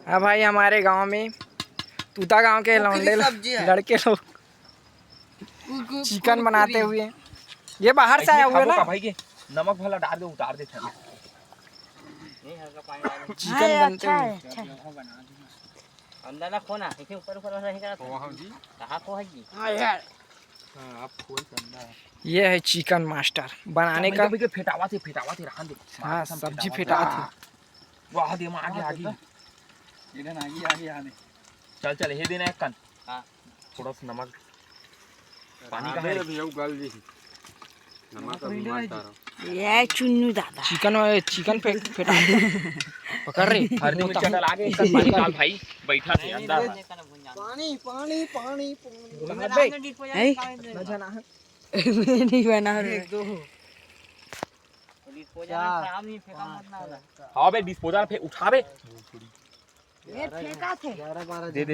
हाँ भाई, हमारे गांव में तूता गांव के लौंडे लड़के लोग चिकन बनाते हुए, ये बाहर से आया हुआ है ना भाई के नमक भला डाल दे, उतार दे चिकन बनते हुए। अंदर ना खोना, इसे ऊपर ऊपर रहेगा तो कहां को है जी? हां यार, हां आप खोल अंदर। ये है चिकन मास्टर बनाने का। कभी के फेटावा थे रहा दे। हाँ, सब्जी फेटा थे। वाह दे आगे आगे इधर आगे आने। चल चल हे देना एक कन। हां थोड़ा सा नमक पानी का है भैया उगल जी। नमक अभी मारता रहो। ये चुन्नू दादा चिकन फेटा पकड़ रे। हल्दी मिर्च डाल आगे एक कन पानी डाल भाई, बैठा थे अंदर। पानी पानी पानी ना जाना है। नहीं बना रे एक दो खराब नहीं फेंका मत ना। हां बे डिस्पोजल पे उठा बे। ये फेंका थे। दे दे